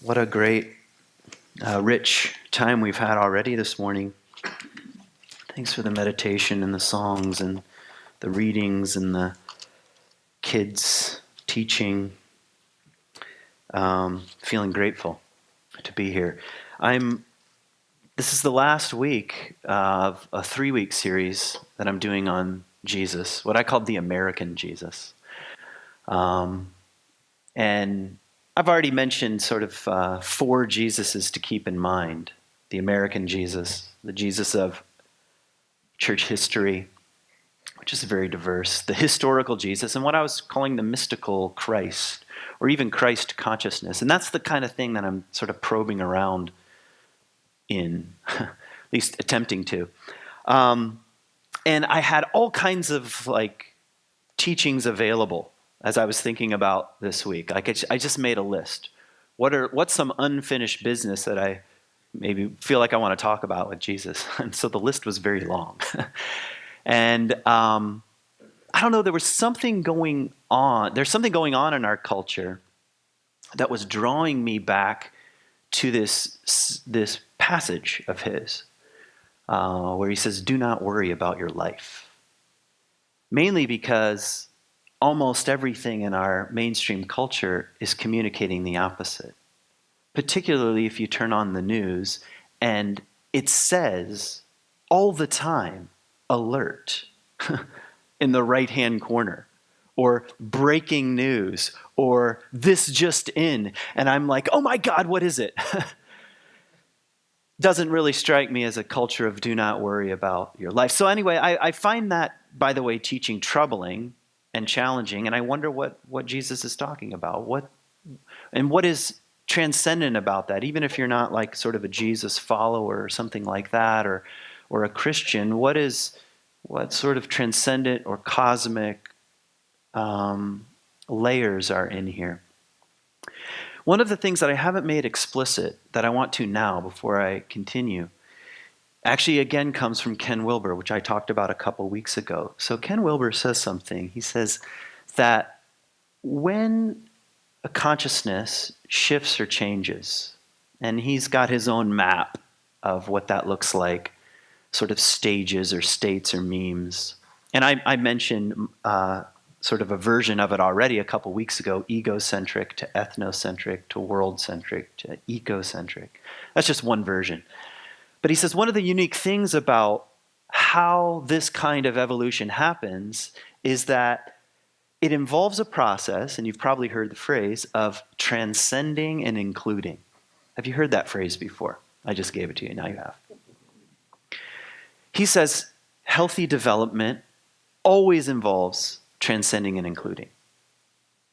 What a great, rich time we've had already this morning. Thanks for the meditation and the songs and the readings and the kids teaching. Feeling grateful to be here. I'm. This is the last week of a 3-week series that I'm doing on Jesus, what I call the American Jesus. Um, and I've already mentioned sort of 4 Jesuses to keep in mind: the American Jesus, the Jesus of church history, which is very diverse, the historical Jesus, and what I was calling the mystical Christ, or even Christ consciousness. And that's the kind of thing that I'm sort of probing around in, at least attempting to. Um, and I had all kinds of teachings available as I was thinking about this week. I just made a list. What's some unfinished business that I maybe feel like I want to talk about with Jesus? And so the list was very long. And I don't know, there was something going on. There's something going on in our culture that was drawing me back to this passage of his, where he says, "Do not worry about your life." Mainly because almost everything in our mainstream culture is communicating the opposite. Particularly if you turn on the news and it says all the time, "alert," in the right-hand corner, or "breaking news," or "this just in." And I'm like, oh my God, what is it? Doesn't really strike me as a culture of do not worry about your life. So anyway, I find that, by the way, teaching troubling and challenging, and I wonder what Jesus is talking about. What is transcendent about that? Even if you're not like sort of a Jesus follower or something like that, or a Christian, what sort of transcendent or cosmic layers are in here? One of the things that I haven't made explicit that I want to now before I continue actually again comes from Ken Wilber, which I talked about a couple weeks ago. So Ken Wilber says something. He says that when a consciousness shifts or changes, and he's got his own map of what that looks like, sort of stages or states or memes. And I mentioned sort of a version of it already a couple weeks ago: egocentric to ethnocentric to world-centric to ecocentric. That's just one version. But he says one of the unique things about how this kind of evolution happens is that it involves a process, and you've probably heard the phrase, of transcending and including. Have you heard that phrase before? I just gave it to you, now you have. He says healthy development always involves transcending and including.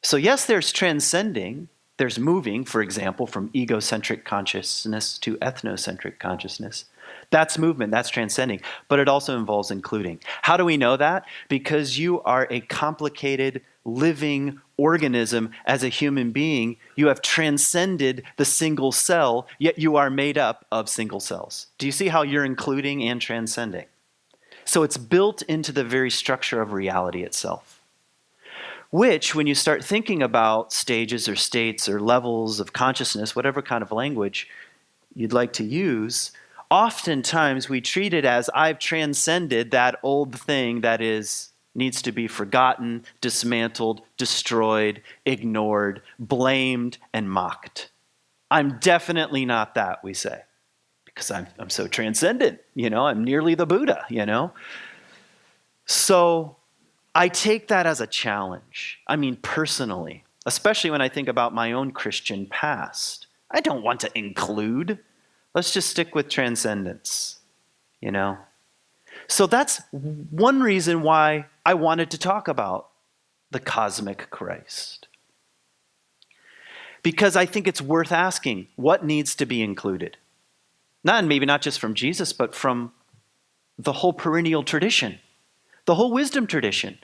So yes, there's transcending, there's moving, for example, from egocentric consciousness to ethnocentric consciousness. That's movement, that's transcending, but it also involves including. How do we know that? Because you are a complicated, living organism as a human being. You have transcended the single cell, yet you are made up of single cells. Do you see how you're including and transcending? So it's built into the very structure of reality itself. Which, when you start thinking about stages or states or levels of consciousness, whatever kind of language you'd like to use, oftentimes we treat it as I've transcended that old thing that needs to be forgotten, dismantled, destroyed, ignored, blamed, and mocked. I'm definitely not that, we say, because I'm so transcendent, I'm nearly the Buddha, So I take that as a challenge. I mean, personally, especially when I think about my own Christian past. I don't want to include. Let's just stick with transcendence, So that's one reason why I wanted to talk about the cosmic Christ. Because I think it's worth asking what needs to be included. Maybe not just from Jesus, but from the whole perennial tradition, the whole wisdom tradition.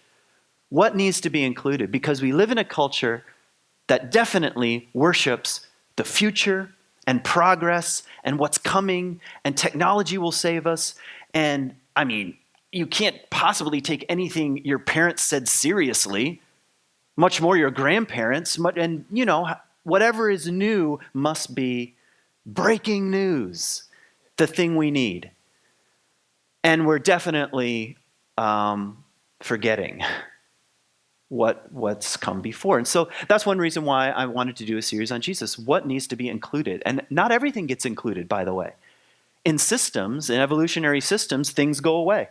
What needs to be included? Because we live in a culture that definitely worships the future and progress and what's coming, and technology will save us. And I mean, you can't possibly take anything your parents said seriously, much more your grandparents. And Whatever is new must be breaking news, the thing we need. And we're definitely forgetting what's come before. And so that's one reason why I wanted to do a series on Jesus. What needs to be included? And not everything gets included, by the way. In systems, in evolutionary systems, things go away.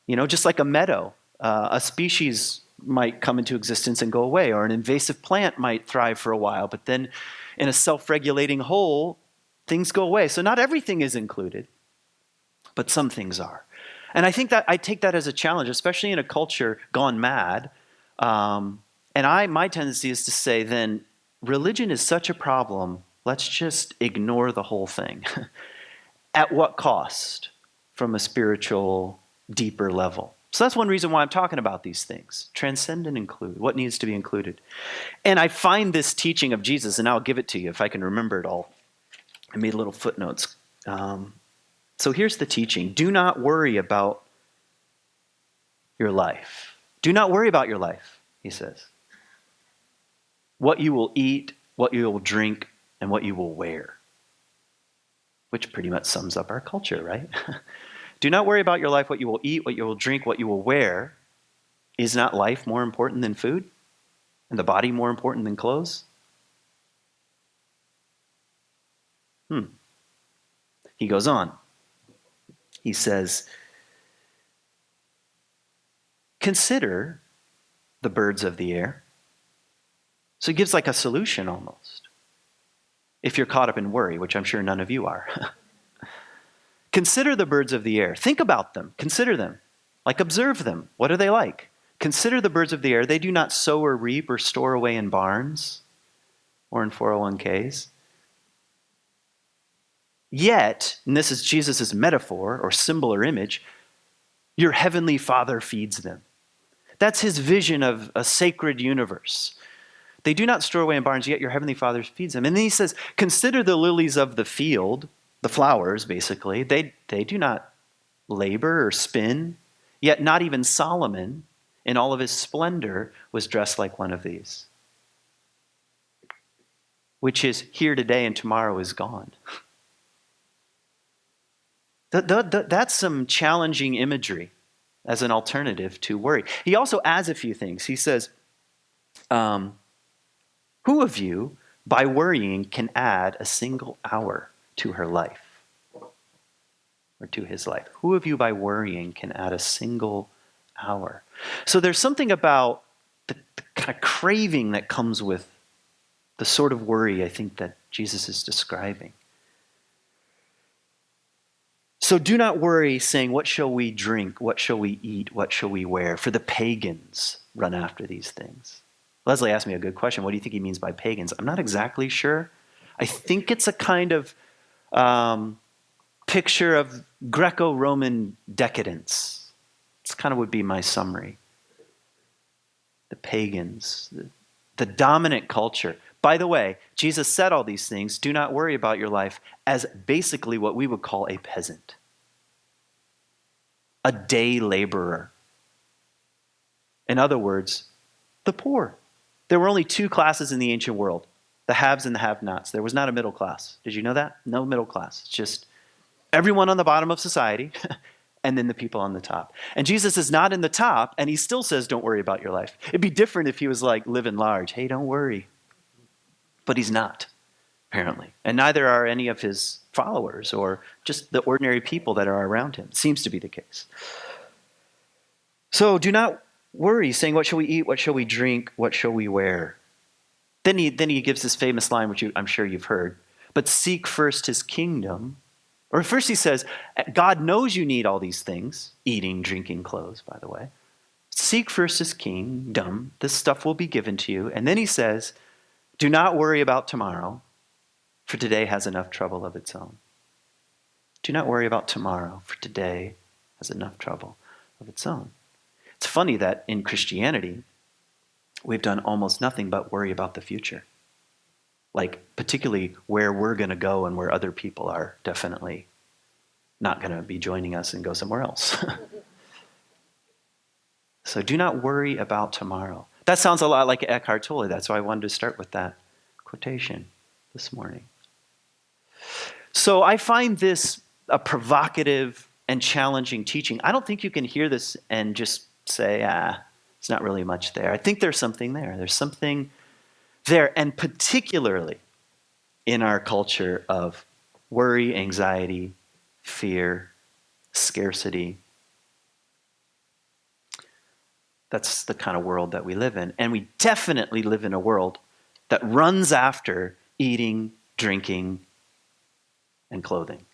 You know, just like a meadow, a species might come into existence and go away, or an invasive plant might thrive for a while, but then in a self-regulating whole, things go away. So not everything is included, but some things are. And I think that I take that as a challenge, especially in a culture gone mad. My tendency is to say, then, religion is such a problem, let's just ignore the whole thing. At what cost from a spiritual, deeper level? So that's one reason why I'm talking about these things. Transcend and include. What needs to be included? And I find this teaching of Jesus, and I'll give it to you if I can remember it all. I made little footnotes. So here's the teaching. Do not worry about your life. Do not worry about your life, he says. What you will eat, what you will drink, and what you will wear. Which pretty much sums up our culture, right? Do not worry about your life, what you will eat, what you will drink, what you will wear. Is not life more important than food? And the body more important than clothes? He goes on. He says, consider the birds of the air. So he gives like a solution almost. If you're caught up in worry, which I'm sure none of you are. Consider the birds of the air. Think about them. Consider them. Like observe them. What are they like? Consider the birds of the air. They do not sow or reap or store away in barns or in 401ks. Yet, and this is Jesus' metaphor or symbol or image, your heavenly Father feeds them. That's his vision of a sacred universe. They do not store away in barns, yet your heavenly Father feeds them. And then he says, consider the lilies of the field, the flowers basically. They do not labor or spin, yet not even Solomon in all of his splendor was dressed like one of these. Which is here today and tomorrow is gone. That's some challenging imagery as an alternative to worry. He also adds a few things. He says, who of you, by worrying, can add a single hour to her life? Or to his life? Who of you, by worrying, can add a single hour? So there's something about the kind of craving that comes with the sort of worry I think that Jesus is describing. So do not worry, saying, what shall we drink? What shall we eat? What shall we wear? For the pagans run after these things. Leslie asked me a good question. What do you think he means by pagans? I'm not exactly sure. I think it's a kind of picture of Greco-Roman decadence. It's kind of would be my summary. The pagans, the dominant culture. By the way, Jesus said all these things, do not worry about your life, as basically what we would call a peasant, a day laborer. In other words, the poor. There were only two classes in the ancient world, the haves and the have-nots. There was not a middle class. Did you know that? No middle class. It's just everyone on the bottom of society and then the people on the top. And Jesus is not in the top, and he still says, don't worry about your life. It'd be different if he was like living large. Hey, don't worry. But he's not, apparently. And neither are any of his followers or just the ordinary people that are around him. It seems to be the case. So do not worry, saying, what shall we eat? What shall we drink? What shall we wear? Then he gives this famous line, which I'm sure you've heard. But seek first his kingdom. Or first he says, God knows you need all these things. Eating, drinking, clothes, by the way. Seek first his kingdom. This stuff will be given to you. And then he says, do not worry about tomorrow, for today has enough trouble of its own. Do not worry about tomorrow, for today has enough trouble of its own. It's funny that in Christianity, we've done almost nothing but worry about the future. Like, particularly where we're going to go and where other people are definitely not going to be joining us and go somewhere else. So do not worry about tomorrow. That sounds a lot like Eckhart Tolle. That's why I wanted to start with that. quotation this morning. So I find this a provocative and challenging teaching. I don't think you can hear this and just say, it's not really much there. I think there's something there. There's something there, and particularly in our culture of worry, anxiety, fear, scarcity. That's the kind of world that we live in. And we definitely live in a world that runs after eating, drinking, and clothing.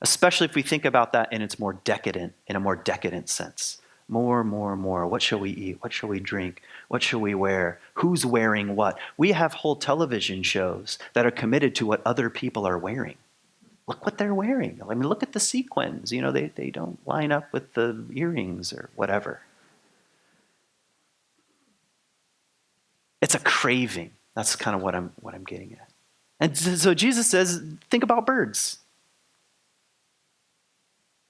Especially if we think about that in a more decadent sense. More. What shall we eat? What shall we drink? What shall we wear? Who's wearing what? We have whole television shows that are committed to what other people are wearing. Look what they're wearing. I mean, look at the sequins. You know, they don't line up with the earrings or whatever. It's a craving. That's kind of what I'm getting at. And so Jesus says, think about birds.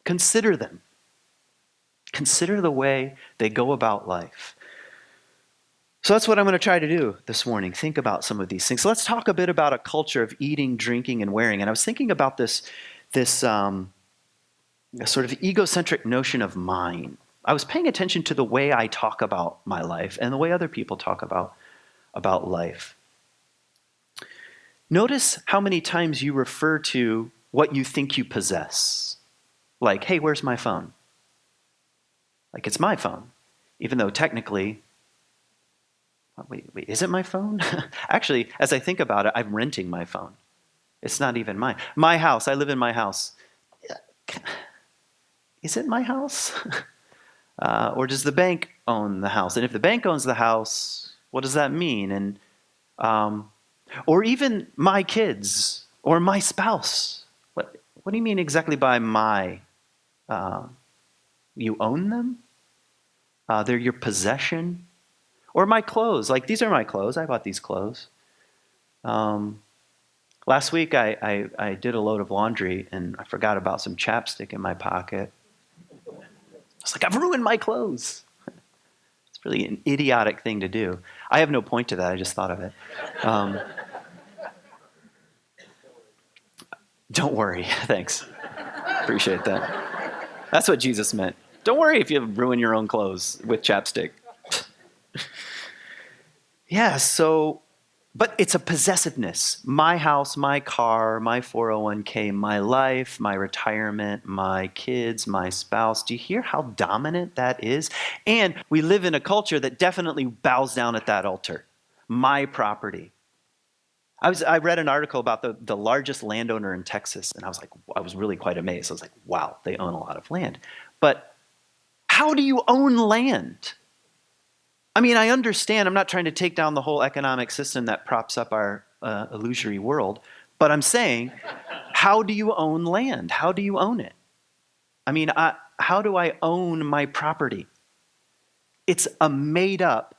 Consider them. Consider the way they go about life. So that's what I'm going to try to do this morning. Think about some of these things. So let's talk a bit about a culture of eating, drinking, and wearing. And I was thinking about this sort of egocentric notion of mine. I was paying attention to the way I talk about my life and the way other people talk about life. Notice how many times you refer to what you think you possess. Like, hey, where's my phone? Like, it's my phone. Even though technically, wait, is it my phone? Actually, as I think about it, I'm renting my phone. It's not even mine. My house, I live in my house. Is it my house? Or does the bank own the house? And if the bank owns the house, what does that mean? And or even my kids or my spouse. What do you mean exactly by my? You own them? They're your possession? Or my clothes. Like, these are my clothes. I bought these clothes. Last week I did a load of laundry and I forgot about some chapstick in my pocket. I was like, I've ruined my clothes. It's really an idiotic thing to do. I have no point to that. I just thought of it. Don't worry. Thanks. Appreciate that. That's what Jesus meant. Don't worry if you ruin your own clothes with chapstick. Yeah, but it's a possessiveness. My house, my car, my 401k, my life, my retirement, my kids, my spouse. Do you hear how dominant that is? And we live in a culture that definitely bows down at that altar. My property. I read an article about the largest landowner in Texas, and I was really quite amazed. I was like, wow, they own a lot of land. But how do you own land? I mean, I understand. I'm not trying to take down the whole economic system that props up our illusory world, but I'm saying, how do you own land? How do you own it? I mean, how do I own my property? It's a made-up,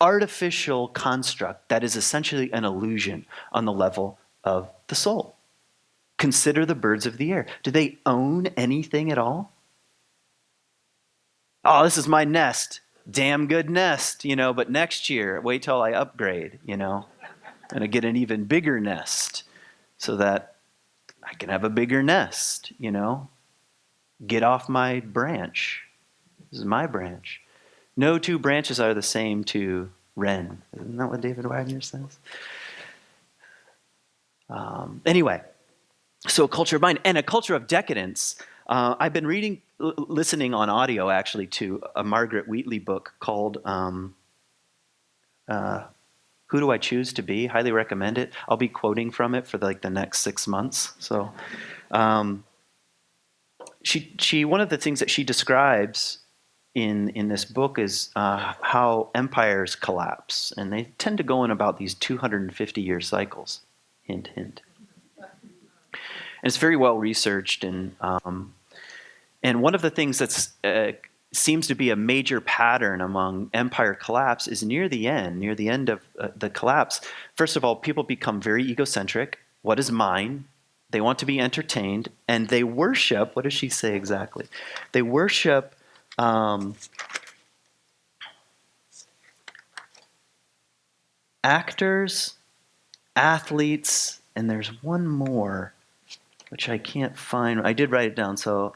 artificial construct that is essentially an illusion on the level of the soul. Consider the birds of the air. Do they own anything at all? Oh, this is my nest. Damn good nest, but next year, wait till I upgrade, and I get an even bigger nest so that I can have a bigger nest, Get off my branch. This is my branch. No two branches are the same to Wren. Isn't that what David Wagner says? Anyway, so a culture of mind and a culture of decadence. I've been listening on audio actually to a Margaret Wheatley book called Who Do I Choose to Be? Highly recommend it. I'll be quoting from it for the next 6 months. So she one of the things that she describes in this book is how empires collapse. And they tend to go in about these 250-year cycles. Hint, hint. And it's very well researched, and one of the things that seems to be a major pattern among empire collapse is near the end of the collapse. First of all, people become very egocentric. What is mine? They want to be entertained, and they worship. What does she say exactly? They worship actors athletes, and there's one more, which I can't find. I did write it down, so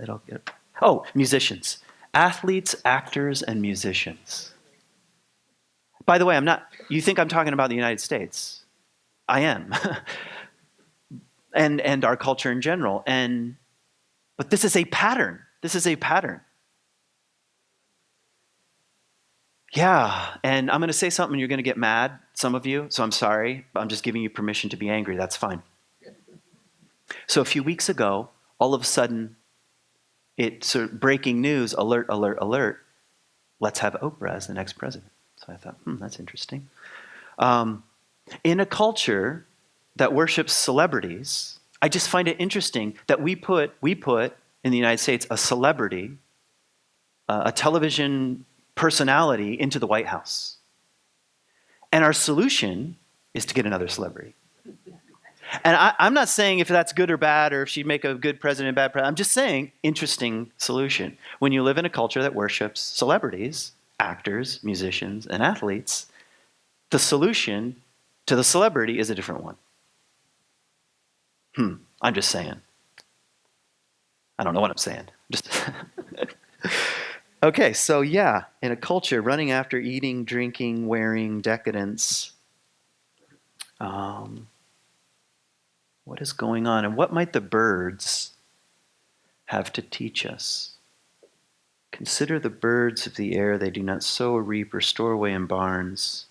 it'll get. Oh, musicians. Athletes, actors, and musicians. By the way, I'm not, you think I'm talking about the United States. I am. and our culture in general. But this is a pattern. This is a pattern. Yeah, and I'm going to say something, you're going to get mad, some of you, so I'm sorry. But I'm just giving you permission to be angry. That's fine. So a few weeks ago, all of a sudden, it's sort of breaking news, alert, alert, alert. Let's have Oprah as the next president. So I thought, that's interesting. In a culture that worships celebrities, I just find it interesting that we put in the United States a celebrity, a television personality into the White House. And our solution is to get another celebrity. And I'm not saying if that's good or bad, or if she'd make a good president, bad president. I'm just saying, interesting solution. When you live in a culture that worships celebrities, actors, musicians, and athletes, the solution to the celebrity is a different one. I'm just saying. I don't know what I'm saying. Just okay, so yeah, in a culture running after eating, drinking, wearing, decadence, what is going on? And what might the birds have to teach us? Consider the birds of the air. They do not sow or reap or store away in barns.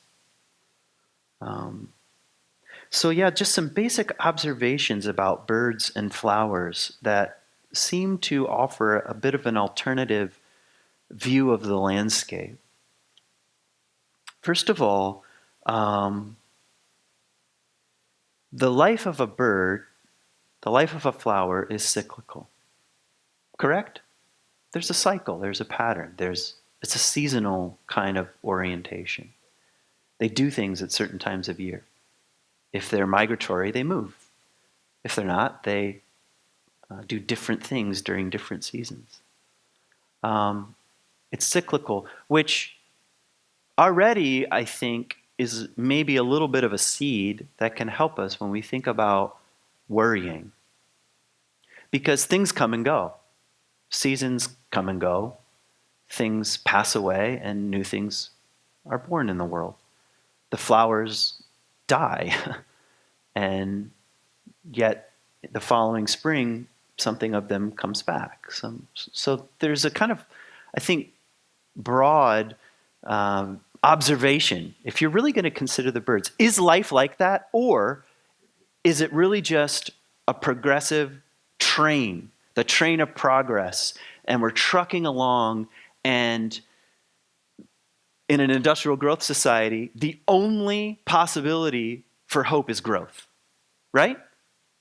So yeah, just some basic observations about birds and flowers that seem to offer a bit of an alternative view of the landscape. First of all, the life of a bird, the life of a flower is cyclical. Correct? There's a cycle, there's a pattern, it's a seasonal kind of orientation. They do things at certain times of year. If they're migratory, they move. If they're not, they do different things during different seasons. It's cyclical, which already, I think, is maybe a little bit of a seed that can help us when we think about worrying. Because things come and go. Seasons come and go. Things pass away and new things are born in the world. The flowers die. And yet the following spring, something of them comes back. So there's a kind of, I think, broad observation. If you're really going to consider the birds, is life like that? Or is it really just a progressive train, the train of progress, and we're trucking along, and in an industrial growth society, the only possibility for hope is growth, right?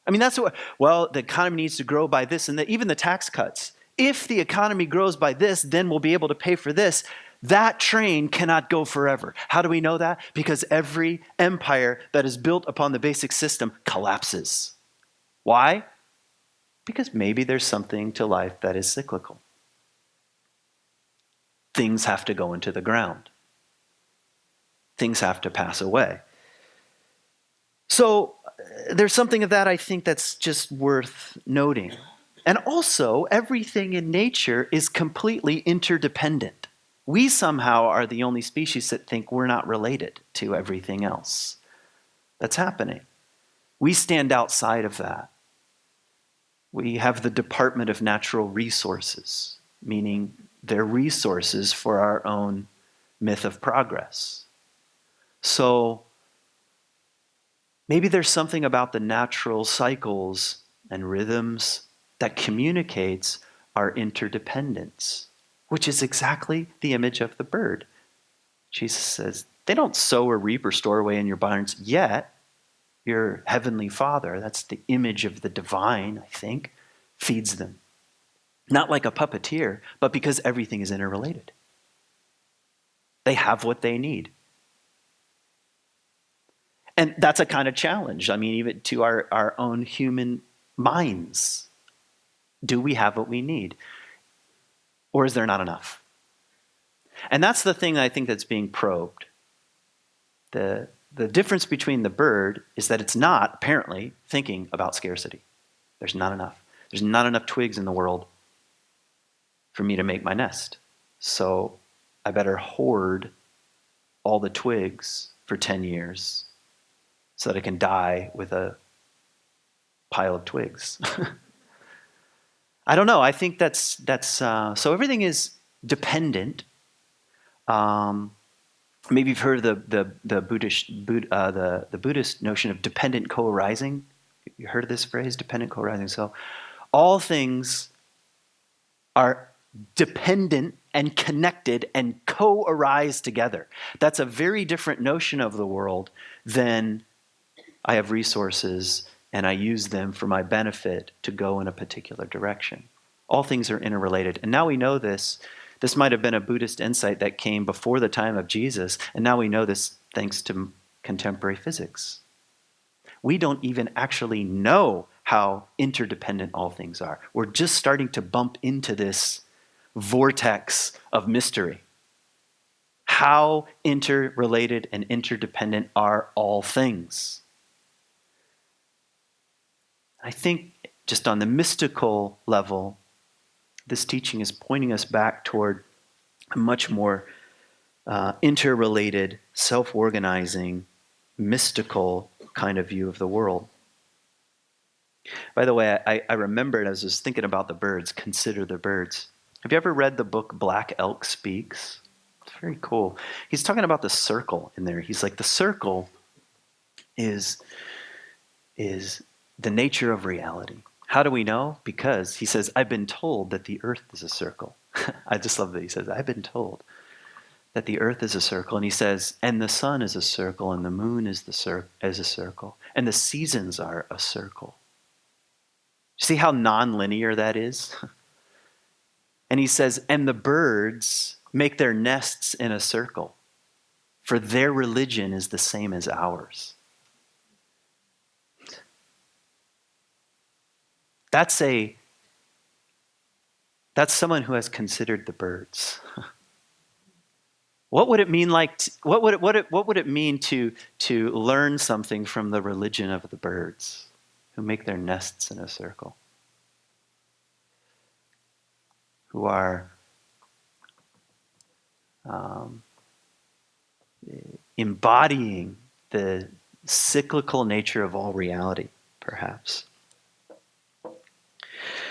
I mean, that's what, well, the economy needs to grow by this, and even the tax cuts. If the economy grows by this, then we'll be able to pay for this. That train cannot go forever. How do we know that? Because every empire that is built upon the basic system collapses. Why? Because maybe there's something to life that is cyclical. Things have to go into the ground. Things have to pass away. So there's something of that, I think, that's just worth noting. And also, everything in nature is completely interdependent. We somehow are the only species that think we're not related to everything else that's happening. We stand outside of that. We have the Department of Natural Resources, meaning they're resources for our own myth of progress. So maybe there's something about the natural cycles and rhythms that communicates our interdependence, which is exactly the image of the bird. Jesus says, they don't sow or reap or store away in your barns, yet your heavenly Father, that's the image of the divine, I think, feeds them. Not like a puppeteer, but because everything is interrelated. They have what they need. And that's a kind of challenge. I mean, even to our own human minds. Do we have what we need? Or is there not enough? And that's the thing that I think that's being probed. The The difference between the bird is that it's not, apparently, thinking about scarcity. There's not enough. There's not enough twigs in the world for me to make my nest. So I better hoard all the twigs for 10 years so that I can die with a pile of twigs. I don't know. I think that's so everything is dependent. Maybe you've heard of the Buddhist notion of dependent co-arising. You heard of this phrase, dependent co-arising? So all things are dependent and connected and co-arise together. That's a very different notion of the world than I have resources and I use them for my benefit to go in a particular direction. All things are interrelated. And now we know this. This might have been a Buddhist insight that came before the time of Jesus, and now we know this thanks to contemporary physics. We don't even actually know how interdependent all things are. We're just starting to bump into this vortex of mystery. How interrelated and interdependent are all things? I think just on the mystical level, this teaching is pointing us back toward a much more interrelated, self-organizing, mystical kind of view of the world. By the way, I remembered as I was thinking about the birds, consider the birds. Have you ever read the book Black Elk Speaks? It's very cool. He's talking about the circle in there. He's like, the circle is the nature of reality. How do we know? Because he says, I've been told that the earth is a circle. I just love that he says, I've been told that the earth is a circle. And he says, and the sun is a circle, and the moon is a circle, and the seasons are a circle. See how non-linear that is? And he says, and the birds make their nests in a circle, for their religion is the same as ours. That's someone who has considered the birds. What would it mean what would it mean to learn something from the religion of the birds who make their nests in a circle? Who are embodying the cyclical nature of all reality, perhaps.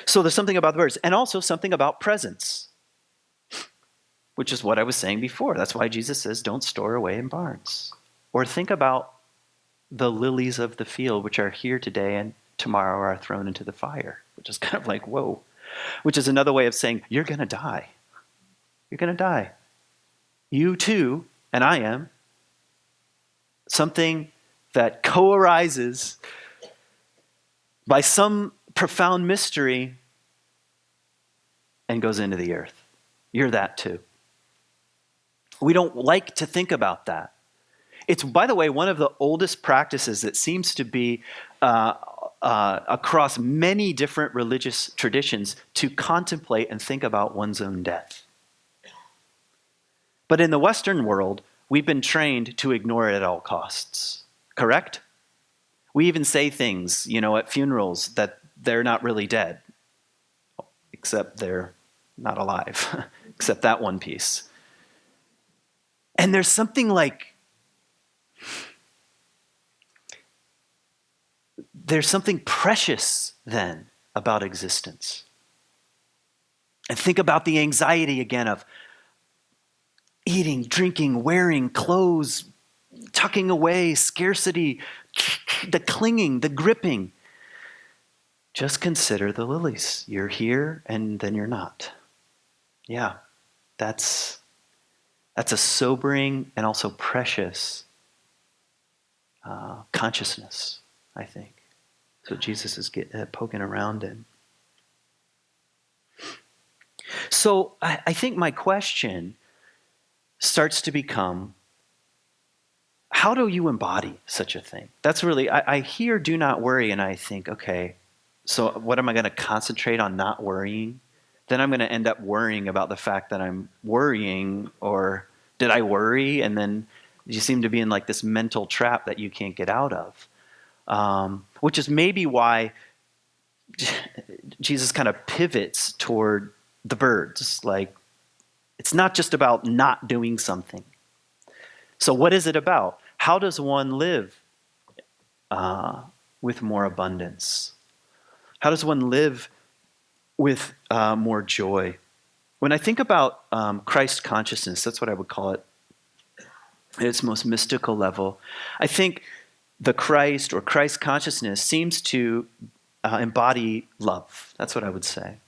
So there's something about the birds, and also something about presence, which is what I was saying before. That's why Jesus says, don't store away in barns. Or think about the lilies of the field, which are here today and tomorrow are thrown into the fire, which is kind of like, whoa. Which is another way of saying, you're going to die. You're going to die. You too, and I am. Something that co-arises by some profound mystery and goes into the earth. You're that too. We don't like to think about that. It's, by the way, one of the oldest practices that seems to be across many different religious traditions to contemplate and think about one's own death. But in the Western world, we've been trained to ignore it at all costs. Correct? We even say things, at funerals that they're not really dead, except they're not alive, except that one piece. And there's something precious then about existence. And think about the anxiety again of eating, drinking, wearing, clothes, tucking away, scarcity, the clinging, the gripping. Just consider the lilies. You're here and then you're not. Yeah, that's a sobering and also precious consciousness, I think. So Jesus is poking around in. So I think my question starts to become, how do you embody such a thing? That's really, I hear do not worry and I think, okay, so what am I going to concentrate on not worrying? Then I'm going to end up worrying about the fact that I'm worrying, or did I worry? And then You seem to be in like this mental trap that you can't get out of, which is maybe why Jesus kind of pivots toward the birds. Like, it's not just about not doing something. So what is it about? How does one live with more abundance? How does one live with more joy? When I think about Christ consciousness, that's what I would call it at its most mystical level. I think the Christ or Christ consciousness seems to embody love. That's what I would say.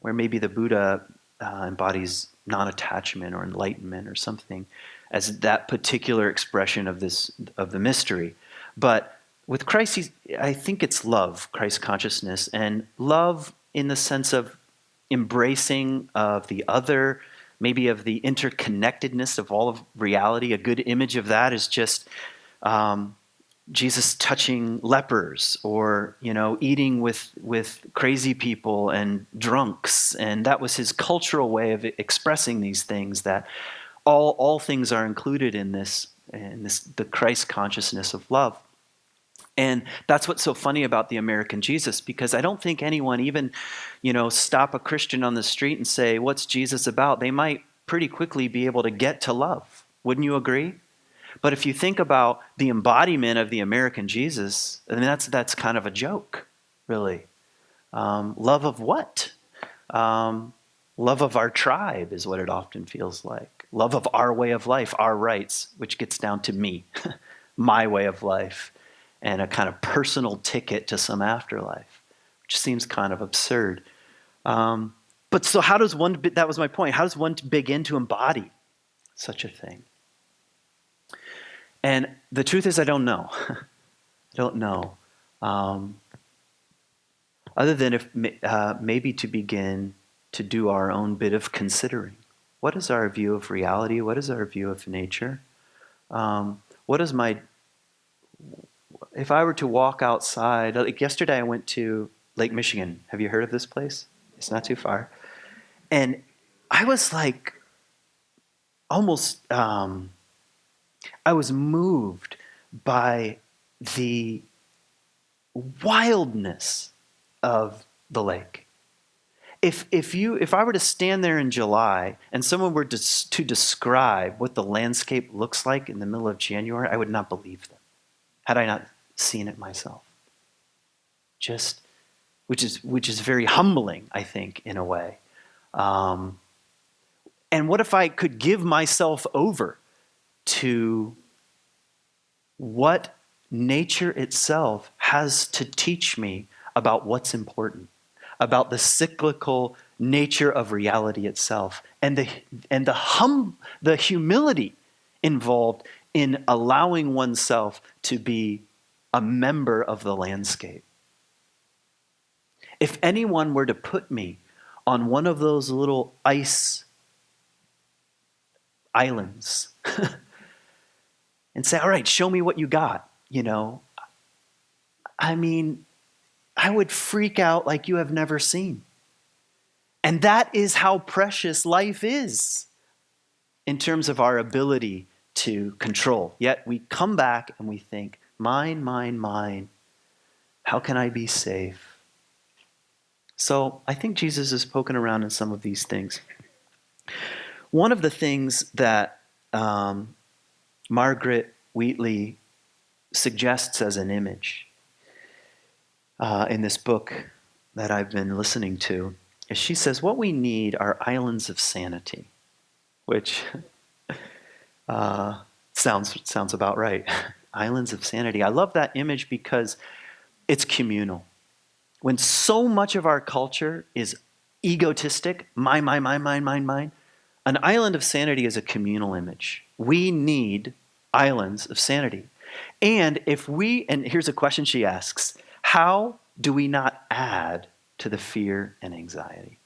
Where maybe the Buddha embodies non-attachment or enlightenment or something as that particular expression of the mystery. But with Christ, I think it's love, Christ consciousness, and love in the sense of embracing of the other, maybe of the interconnectedness of all of reality. A good image of that is just Jesus touching lepers, or eating with crazy people and drunks, and that was his cultural way of expressing these things. That all things are included in this the Christ consciousness of love. And that's what's so funny about the American Jesus, because I don't think anyone even, stop a Christian on the street and say, "What's Jesus about?" They might pretty quickly be able to get to love. Wouldn't you agree? But if you think about the embodiment of the American Jesus, I mean, that's kind of a joke, really. Love of what? Love of our tribe is what it often feels like. Love of our way of life, our rights, which gets down to me, my way of life, and a kind of personal ticket to some afterlife, which seems kind of absurd. But so how does one, that was my point, how does one begin to embody such a thing? And the truth is, I don't know. I don't know. Other than if maybe to begin to do our own bit of considering. What is our view of reality? What is our view of nature? What is if I were to walk outside, like yesterday I went to Lake Michigan. Have you heard of this place? It's not too far. And I was like, almost, I was moved by the wildness of the lake. If I were to stand there in July and someone were to describe what the landscape looks like in the middle of January, I would not believe them, had I not seen it myself. Just, which is very humbling, I think, in a way. And what if I could give myself over to what nature itself has to teach me about what's important, about the cyclical nature of reality itself, and the humility involved in allowing oneself to be a member of the landscape. If anyone were to put me on one of those little ice islands and say, "All right, show me what you got," I mean, I would freak out like you have never seen. And that is how precious life is in terms of our ability to control. Yet we come back and we think, mine, mine, mine. How can I be safe? So I think Jesus is poking around in some of these things. One of the things that Margaret Wheatley suggests as an image in this book that I've been listening to is she says, what we need are islands of sanity, which sounds about right. Islands of sanity. I love that image because it's communal. When so much of our culture is egotistic, mine, an island of sanity is a communal image. We need islands of sanity. And here's a question she asks, how do we not add to the fear and anxiety?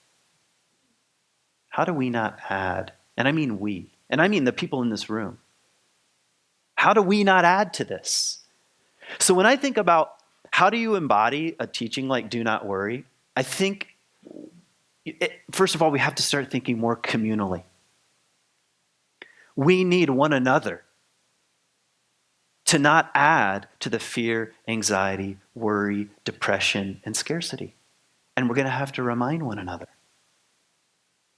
How do we not add? And I mean we, and I mean the people in this room. How do we not add to this? So when I think about how do you embody a teaching like do not worry, I think, first of all, we have to start thinking more communally. We need one another to not add to the fear, anxiety, worry, depression, and scarcity. And we're going to have to remind one another.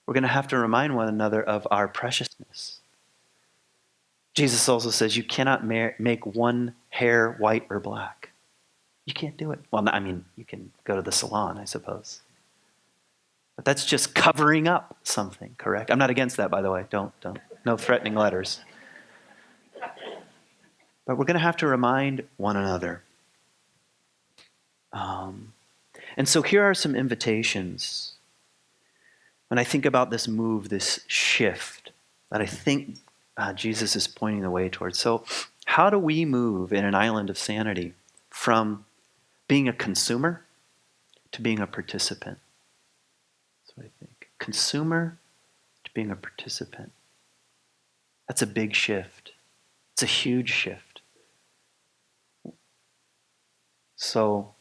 We're going to have to remind one another of our preciousness. Jesus also says you cannot make one hair white or black. You can't do it. Well, I mean, you can go to the salon, I suppose. But that's just covering up something, correct? I'm not against that, by the way. Don't. No threatening letters. But we're going to have to remind one another. And so here are some invitations. When I think about this move, this shift that I think Jesus is pointing the way towards. So how do we move in an island of sanity from being a consumer to being a participant? That's what I think. Consumer to being a participant. That's a big shift. It's a huge shift. So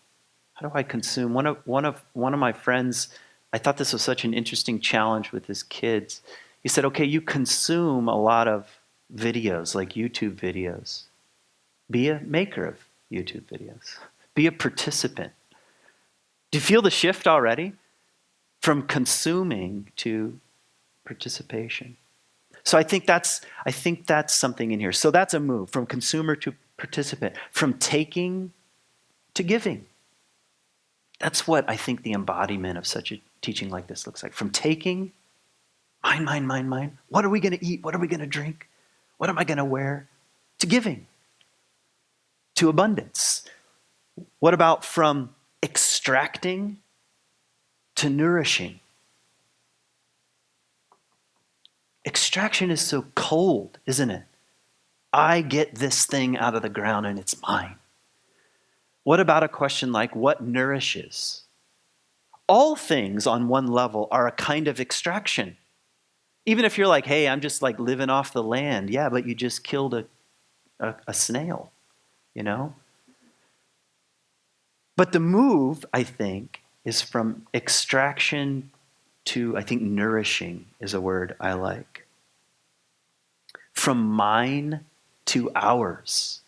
how do I consume? One of my friends, I thought this was such an interesting challenge with his kids. He said, okay, you consume a lot of videos, like YouTube videos. Be a maker of YouTube videos. Be a participant. Do you feel the shift already? From consuming to participation. So I think that's something in here. So that's a move from consumer to participant, from taking to giving. That's what I think the embodiment of such a teaching like this looks like. From taking, mine. What are we going to eat? What are we going to drink? What am I going to wear? To giving, to abundance. What about from extracting to nourishing? Extraction is so cold, isn't it? I get this thing out of the ground and it's mine. What about a question like, what nourishes? All things on one level are a kind of extraction. Even if you're like, hey, I'm just like living off the land. Yeah, but you just killed a snail, you know? But the move, I think, is from extraction to, I think, nourishing is a word I like. From mine to ours.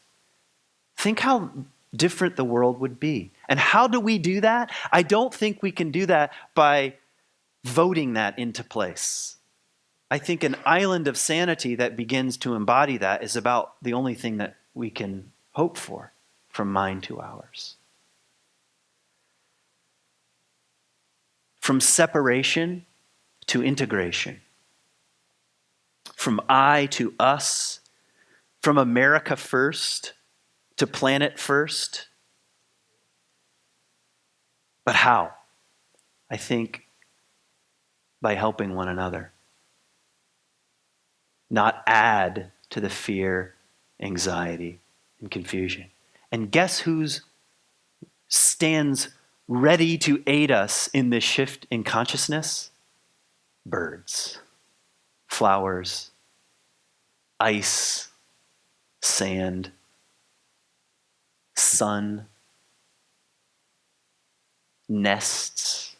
Think how different the world would be. And how do we do that? I don't think we can do that by voting that into place. I think an island of sanity that begins to embody that is about the only thing that we can hope for, from mine to ours. From separation to integration. From I to us. From America first to planet first. But how? I think by helping one another. Not add to the fear, anxiety, and confusion. And guess who stands ready to aid us in this shift in consciousness? Birds, flowers, ice, sand, sun, nests,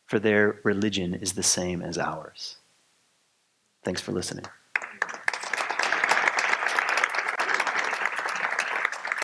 for their religion is the same as ours. Thanks for listening.